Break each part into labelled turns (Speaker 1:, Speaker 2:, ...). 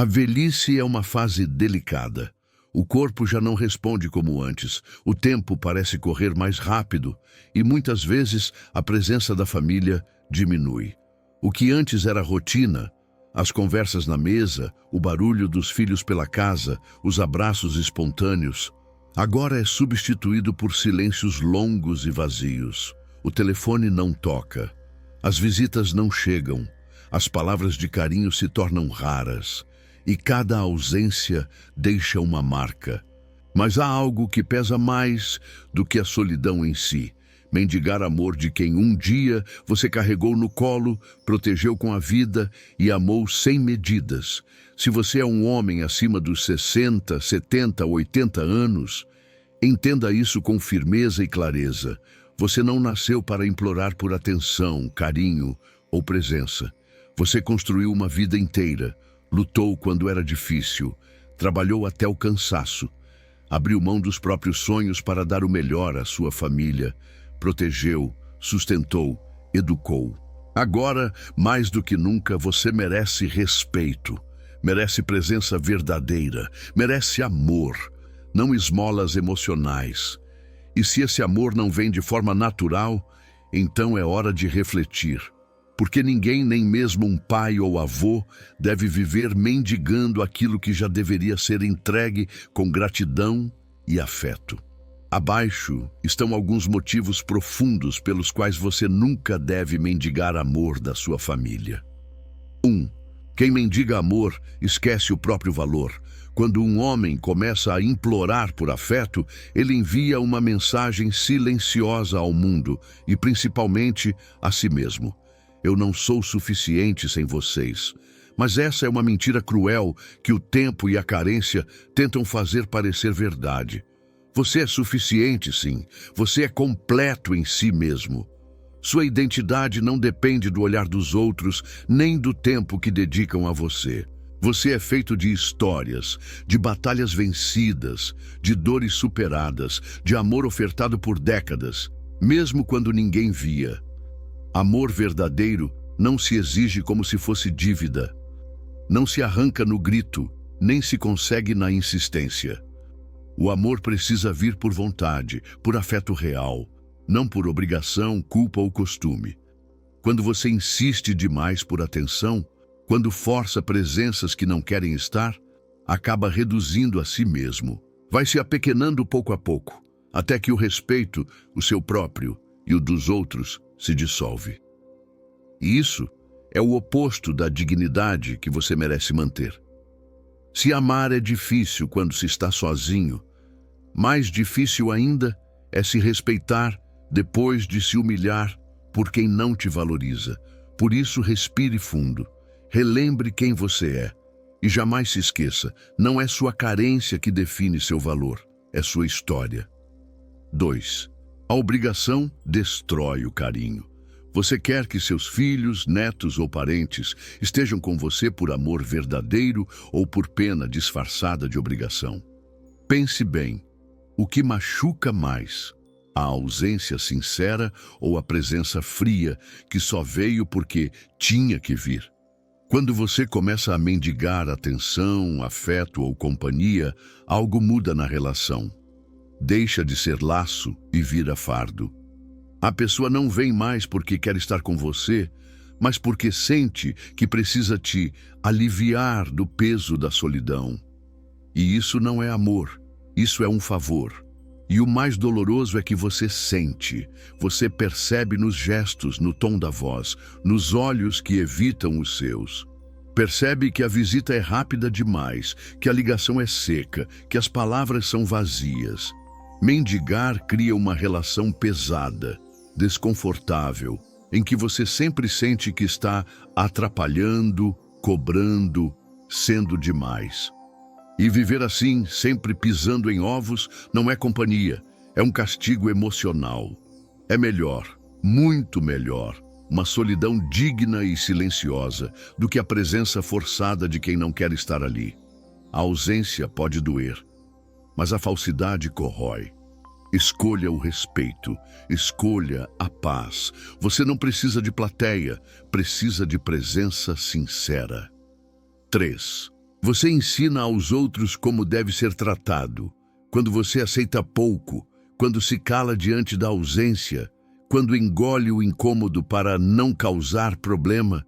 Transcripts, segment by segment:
Speaker 1: A velhice é uma fase delicada. O corpo já não responde como antes, o tempo parece correr mais rápido e muitas vezes a presença da família diminui. O que antes era rotina, as conversas na mesa, o barulho dos filhos pela casa, os abraços espontâneos, agora é substituído por silêncios longos e vazios. O telefone não toca, as visitas não chegam, as palavras de carinho se tornam raras. E cada ausência deixa uma marca. Mas há algo que pesa mais do que a solidão em si. Mendigar amor de quem um dia você carregou no colo, protegeu com a vida e amou sem medidas. Se você é um homem acima dos 60, 70, 80 anos, entenda isso com firmeza e clareza. Você não nasceu para implorar por atenção, carinho ou presença. Você construiu uma vida inteira. Lutou quando era difícil, trabalhou até o cansaço, abriu mão dos próprios sonhos para dar o melhor à sua família, protegeu, sustentou, educou. Agora, mais do que nunca, você merece respeito, merece presença verdadeira, merece amor, não esmolas emocionais. E se esse amor não vem de forma natural, então é hora de refletir. Porque ninguém, nem mesmo um pai ou avô, deve viver mendigando aquilo que já deveria ser entregue com gratidão e afeto. Abaixo estão alguns motivos profundos pelos quais você nunca deve mendigar amor da sua família. 1. Quem mendiga amor esquece o próprio valor. Quando um homem começa a implorar por afeto, ele envia uma mensagem silenciosa ao mundo e principalmente a si mesmo. Eu não sou suficiente sem vocês. Mas essa é uma mentira cruel que o tempo e a carência tentam fazer parecer verdade. Você é suficiente, sim. Você é completo em si mesmo. Sua identidade não depende do olhar dos outros, nem do tempo que dedicam a você. Você é feito de histórias, de batalhas vencidas, de dores superadas, de amor ofertado por décadas, mesmo quando ninguém via. Amor verdadeiro não se exige como se fosse dívida. Não se arranca no grito, nem se consegue na insistência. O amor precisa vir por vontade, por afeto real, não por obrigação, culpa ou costume. Quando você insiste demais por atenção, quando força presenças que não querem estar, acaba reduzindo a si mesmo. Vai se apequenando pouco a pouco, até que o respeito, o seu próprio e o dos outros, se dissolve. E isso é o oposto da dignidade que você merece manter. Se amar é difícil quando se está sozinho, mais difícil ainda é se respeitar depois de se humilhar por quem não te valoriza. Por isso, respire fundo, relembre quem você é e jamais se esqueça, não é sua carência que define seu valor, é sua história. 2. A obrigação destrói o carinho. Você quer que seus filhos, netos ou parentes estejam com você por amor verdadeiro ou por pena disfarçada de obrigação. Pense bem, o que machuca mais? A ausência sincera ou a presença fria que só veio porque tinha que vir? Quando você começa a mendigar atenção, afeto ou companhia, algo muda na relação. Deixa de ser laço e vira fardo. A pessoa não vem mais porque quer estar com você, mas porque sente que precisa te aliviar do peso da solidão. E isso não é amor, isso é um favor. E o mais doloroso é que você sente, você percebe nos gestos, no tom da voz, nos olhos que evitam os seus. Percebe que a visita é rápida demais, que a ligação é seca, que as palavras são vazias. Mendigar cria uma relação pesada, desconfortável, em que você sempre sente que está atrapalhando, cobrando, sendo demais. E viver assim, sempre pisando em ovos, não é companhia, é um castigo emocional. É melhor, muito melhor, uma solidão digna e silenciosa do que a presença forçada de quem não quer estar ali. A ausência pode doer, mas a falsidade corrói. Escolha o respeito, escolha a paz. Você não precisa de plateia, precisa de presença sincera. 3. Você ensina aos outros como deve ser tratado. Quando você aceita pouco, quando se cala diante da ausência, quando engole o incômodo para não causar problema,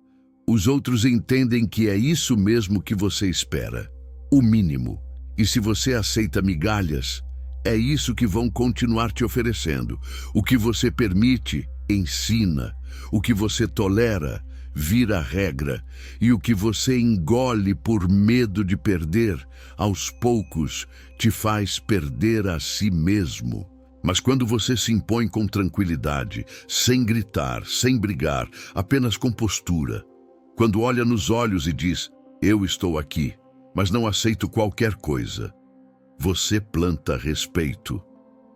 Speaker 1: os outros entendem que é isso mesmo que você espera, o mínimo. E se você aceita migalhas, é isso que vão continuar te oferecendo. O que você permite, ensina. O que você tolera, vira regra. E o que você engole por medo de perder, aos poucos, te faz perder a si mesmo. Mas quando você se impõe com tranquilidade, sem gritar, sem brigar, apenas com postura, quando olha nos olhos e diz, eu estou aqui, mas não aceito qualquer coisa, você planta respeito.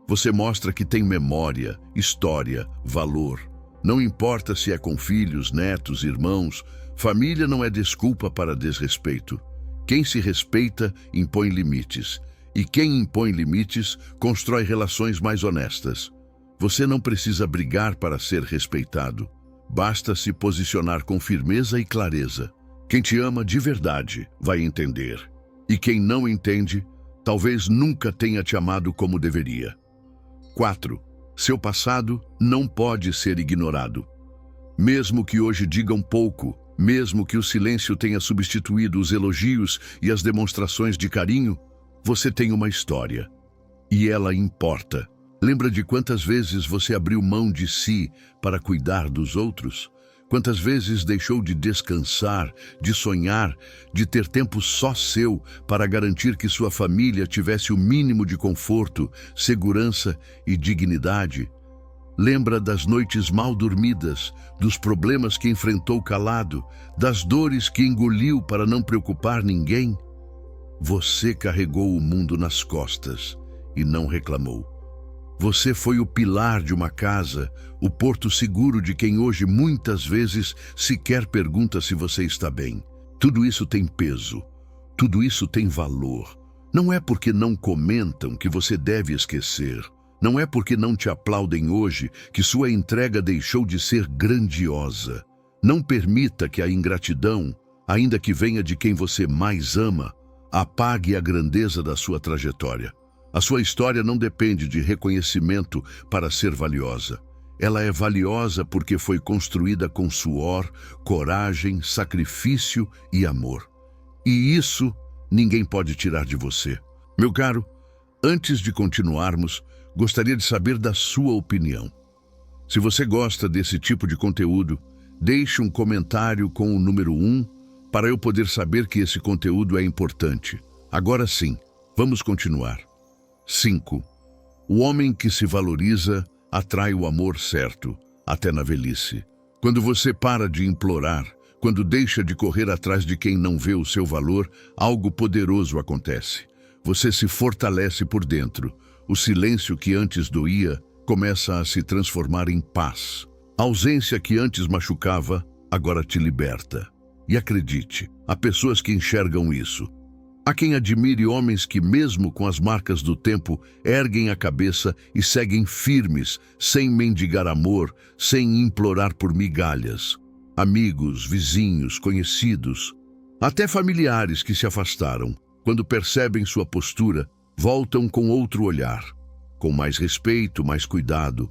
Speaker 1: Você mostra que tem memória, história, valor. Não importa se é com filhos, netos, irmãos, família não é desculpa para desrespeito. Quem se respeita, impõe limites. E quem impõe limites, constrói relações mais honestas. Você não precisa brigar para ser respeitado. Basta se posicionar com firmeza e clareza. Quem te ama de verdade vai entender. E quem não entende, talvez nunca tenha te amado como deveria. 4. Seu passado não pode ser ignorado. Mesmo que hoje digam pouco, mesmo que o silêncio tenha substituído os elogios e as demonstrações de carinho, você tem uma história. E ela importa. Lembra de quantas vezes você abriu mão de si para cuidar dos outros? Quantas vezes deixou de descansar, de sonhar, de ter tempo só seu para garantir que sua família tivesse o mínimo de conforto, segurança e dignidade? Lembra das noites mal dormidas, dos problemas que enfrentou calado, das dores que engoliu para não preocupar ninguém? Você carregou o mundo nas costas e não reclamou. Você foi o pilar de uma casa, o porto seguro de quem hoje muitas vezes sequer pergunta se você está bem. Tudo isso tem peso, tudo isso tem valor. Não é porque não comentam que você deve esquecer. Não é porque não te aplaudem hoje que sua entrega deixou de ser grandiosa. Não permita que a ingratidão, ainda que venha de quem você mais ama, apague a grandeza da sua trajetória. A sua história não depende de reconhecimento para ser valiosa. Ela é valiosa porque foi construída com suor, coragem, sacrifício e amor. E isso ninguém pode tirar de você. Meu caro, antes de continuarmos, gostaria de saber da sua opinião. Se você gosta desse tipo de conteúdo, deixe um comentário com o número 1 para eu poder saber que esse conteúdo é importante. Agora sim, vamos continuar. 5. O homem que se valoriza atrai o amor certo, até na velhice. Quando você para de implorar, quando deixa de correr atrás de quem não vê o seu valor, algo poderoso acontece. Você se fortalece por dentro. O silêncio que antes doía começa a se transformar em paz. A ausência que antes machucava, agora te liberta. E acredite, há pessoas que enxergam isso. Há quem admire homens que, mesmo com as marcas do tempo, erguem a cabeça e seguem firmes, sem mendigar amor, sem implorar por migalhas. Amigos, vizinhos, conhecidos, até familiares que se afastaram, quando percebem sua postura, voltam com outro olhar, com mais respeito, mais cuidado.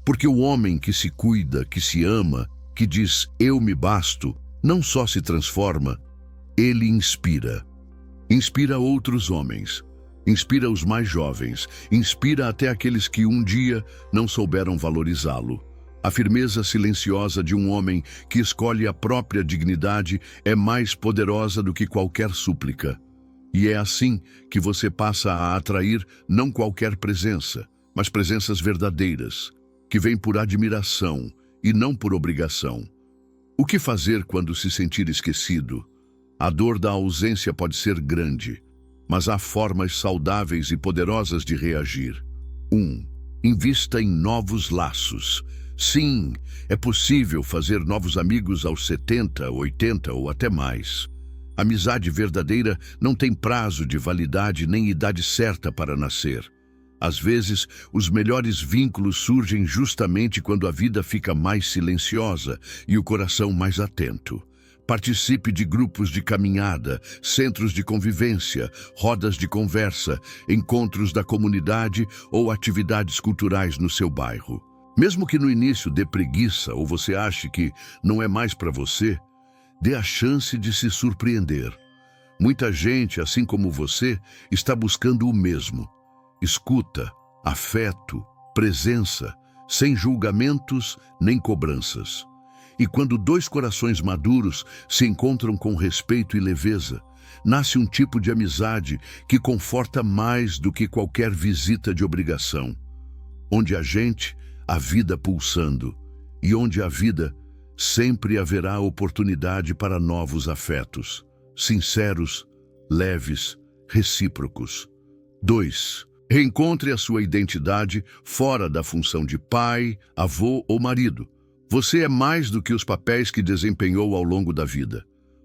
Speaker 1: Porque o homem que se cuida, que se ama, que diz eu me basto, não só se transforma, ele inspira. Inspira outros homens, inspira os mais jovens, inspira até aqueles que um dia não souberam valorizá-lo. A firmeza silenciosa de um homem que escolhe a própria dignidade é mais poderosa do que qualquer súplica. E é assim que você passa a atrair não qualquer presença, mas presenças verdadeiras, que vêm por admiração e não por obrigação. O que fazer quando se sentir esquecido? A dor da ausência pode ser grande, mas há formas saudáveis e poderosas de reagir. 1. Invista em novos laços. Sim, é possível fazer novos amigos aos 70, 80 ou até mais. Amizade verdadeira não tem prazo de validade nem idade certa para nascer. Às vezes, os melhores vínculos surgem justamente quando a vida fica mais silenciosa e o coração mais atento. Participe de grupos de caminhada, centros de convivência, rodas de conversa, encontros da comunidade ou atividades culturais no seu bairro. Mesmo que no início dê preguiça ou você ache que não é mais para você, dê a chance de se surpreender. Muita gente, assim como você, está buscando o mesmo. Escuta, afeto, presença, sem julgamentos nem cobranças. E quando dois corações maduros se encontram com respeito e leveza, nasce um tipo de amizade que conforta mais do que qualquer visita de obrigação. Onde há gente, a vida pulsando, e onde há vida, sempre haverá oportunidade para novos afetos, sinceros, leves, recíprocos. 2. Reencontre a sua identidade fora da função de pai, avô ou marido. Você é mais do que os papéis que desempenhou ao longo da vida.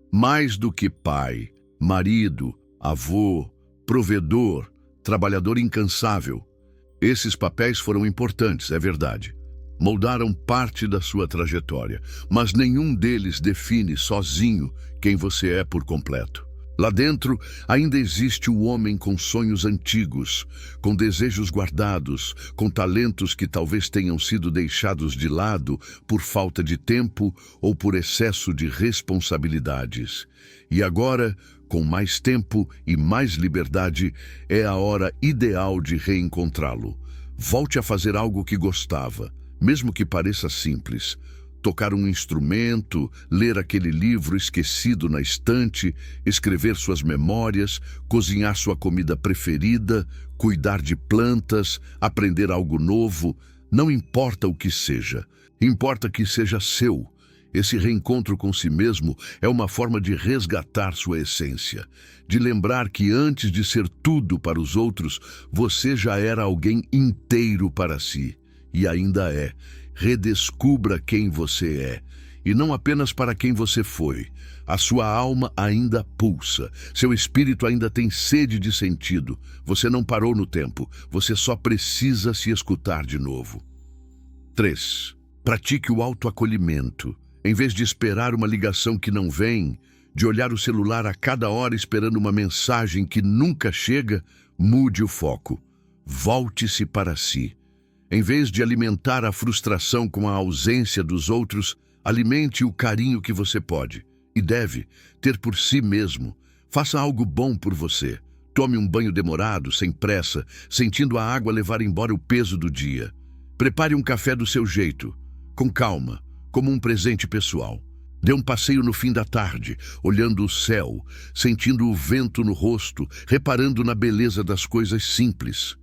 Speaker 1: Mais do que pai, marido, avô, provedor, trabalhador incansável. Esses papéis foram importantes, é verdade. Moldaram parte da sua trajetória, mas nenhum deles define sozinho quem você é por completo. Lá dentro ainda existe o homem com sonhos antigos, com desejos guardados, com talentos que talvez tenham sido deixados de lado por falta de tempo ou por excesso de responsabilidades. E agora, com mais tempo e mais liberdade, é a hora ideal de reencontrá-lo. Volte a fazer algo que gostava, mesmo que pareça simples. Tocar um instrumento, ler aquele livro esquecido na estante, escrever suas memórias, cozinhar sua comida preferida, cuidar de plantas, aprender algo novo. Não importa o que seja, importa que seja seu. Esse reencontro com si mesmo é uma forma de resgatar sua essência, de lembrar que antes de ser tudo para os outros, você já era alguém inteiro para si, e ainda é. Redescubra quem você é, e não apenas para quem você foi. A sua alma ainda pulsa, seu espírito ainda tem sede de sentido. Você não parou no tempo, você só precisa se escutar de novo. 3. Pratique o autoacolhimento. Em vez de esperar uma ligação que não vem, de olhar o celular a cada hora esperando uma mensagem que nunca chega, mude o foco. Volte-se para si. Em vez de alimentar a frustração com a ausência dos outros, alimente o carinho que você pode e deve ter por si mesmo. Faça algo bom por você. Tome um banho demorado, sem pressa, sentindo a água levar embora o peso do dia. Prepare um café do seu jeito, com calma, como um presente pessoal. Dê um passeio no fim da tarde, olhando o céu, sentindo o vento no rosto, reparando na beleza das coisas simples.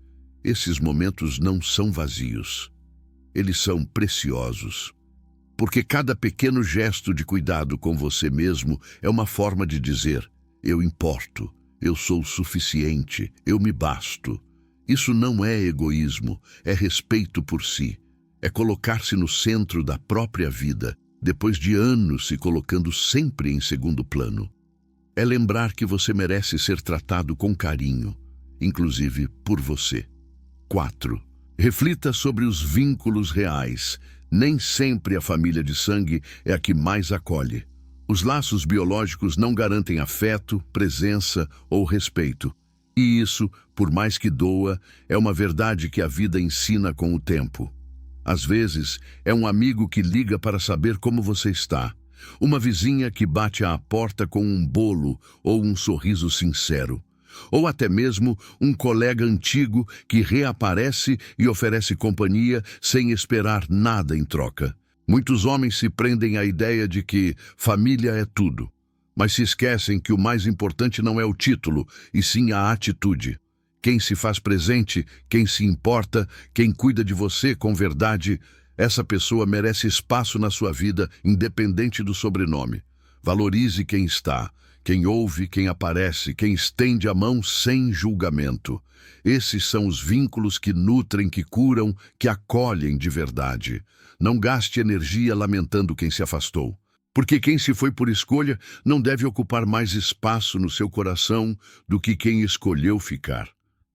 Speaker 1: Esses momentos não são vazios. Eles são preciosos. Porque cada pequeno gesto de cuidado com você mesmo é uma forma de dizer: eu importo, eu sou suficiente, eu me basto. Isso não é egoísmo, é respeito por si. É colocar-se no centro da própria vida, depois de anos se colocando sempre em segundo plano. É lembrar que você merece ser tratado com carinho, inclusive por você. 4. Reflita sobre os vínculos reais. Nem sempre a família de sangue é a que mais acolhe. Os laços biológicos não garantem afeto, presença ou respeito. E isso, por mais que doa, é uma verdade que a vida ensina com o tempo. Às vezes, é um amigo que liga para saber como você está. Uma vizinha que bate à porta com um bolo ou um sorriso sincero. Ou até mesmo um colega antigo que reaparece e oferece companhia sem esperar nada em troca. Muitos homens se prendem à ideia de que família é tudo, mas se esquecem que o mais importante não é o título, e sim a atitude. Quem se faz presente, quem se importa, quem cuida de você com verdade, essa pessoa merece espaço na sua vida, independente do sobrenome. Valorize quem está. Quem ouve, quem aparece, quem estende a mão sem julgamento. Esses são os vínculos que nutrem, que curam, que acolhem de verdade. Não gaste energia lamentando quem se afastou. Porque quem se foi por escolha não deve ocupar mais espaço no seu coração do que quem escolheu ficar.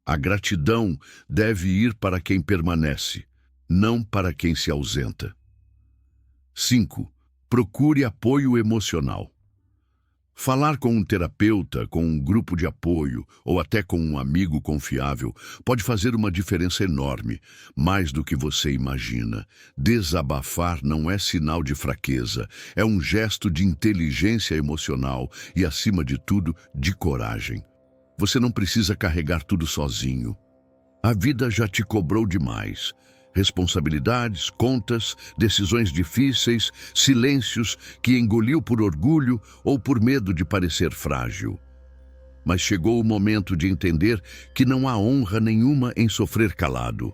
Speaker 1: A gratidão deve ir para quem permanece, não para quem se ausenta. 5. Procure apoio emocional. Falar com um terapeuta, com um grupo de apoio ou até com um amigo confiável pode fazer uma diferença enorme, mais do que você imagina. Desabafar não é sinal de fraqueza, é um gesto de inteligência emocional e, acima de tudo, de coragem. Você não precisa carregar tudo sozinho. A vida já te cobrou demais. Responsabilidades, contas, decisões difíceis, silêncios que engoliu por orgulho ou por medo de parecer frágil. Mas chegou o momento de entender que não há honra nenhuma em sofrer calado.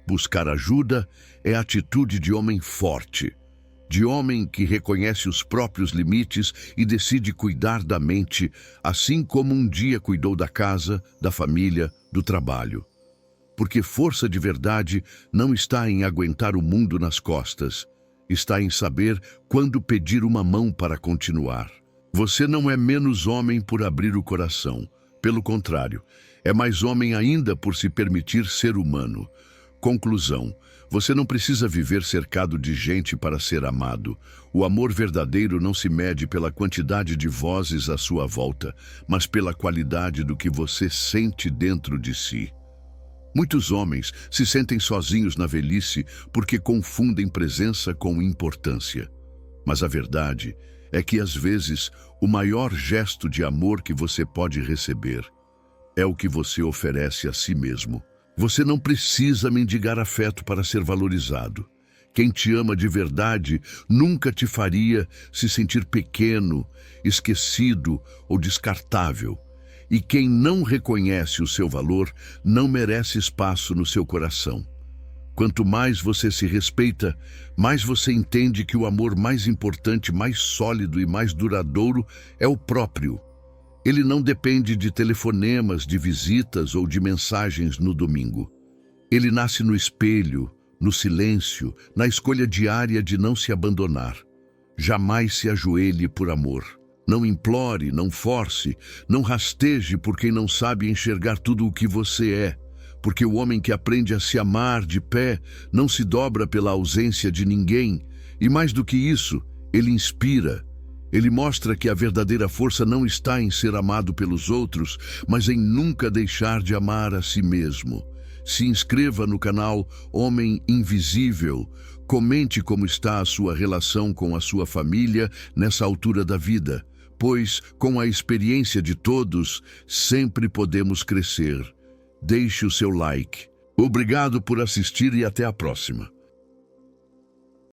Speaker 1: Buscar ajuda é atitude de homem forte, de homem que reconhece os próprios limites e decide cuidar da mente, assim como um dia cuidou da casa, da família, do trabalho. Porque força de verdade não está em aguentar o mundo nas costas, está em saber quando pedir uma mão para continuar. Você não é menos homem por abrir o coração. Pelo contrário, é mais homem ainda por se permitir ser humano. Conclusão: você não precisa viver cercado de gente para ser amado. O amor verdadeiro não se mede pela quantidade de vozes à sua volta, mas pela qualidade do que você sente dentro de si. Muitos homens se sentem sozinhos na velhice porque confundem presença com importância. Mas a verdade é que, às vezes, o maior gesto de amor que você pode receber é o que você oferece a si mesmo. Você não precisa mendigar afeto para ser valorizado. Quem te ama de verdade nunca te faria se sentir pequeno, esquecido ou descartável. E quem não reconhece o seu valor não merece espaço no seu coração. Quanto mais você se respeita, mais você entende que o amor mais importante, mais sólido e mais duradouro é o próprio. Ele não depende de telefonemas, de visitas ou de mensagens no domingo. Ele nasce no espelho, no silêncio, na escolha diária de não se abandonar. Jamais se ajoelhe por amor. Não implore, não force, não rasteje por quem não sabe enxergar tudo o que você é, porque o homem que aprende a se amar de pé não se dobra pela ausência de ninguém, e mais do que isso, ele inspira. Ele mostra que a verdadeira força não está em ser amado pelos outros, mas em nunca deixar de amar a si mesmo. Se inscreva no canal Homem Invisível. Comente como está a sua relação com a sua família nessa altura da vida, pois, com a experiência de todos, sempre podemos crescer. Deixe o seu like. Obrigado por assistir e até a próxima.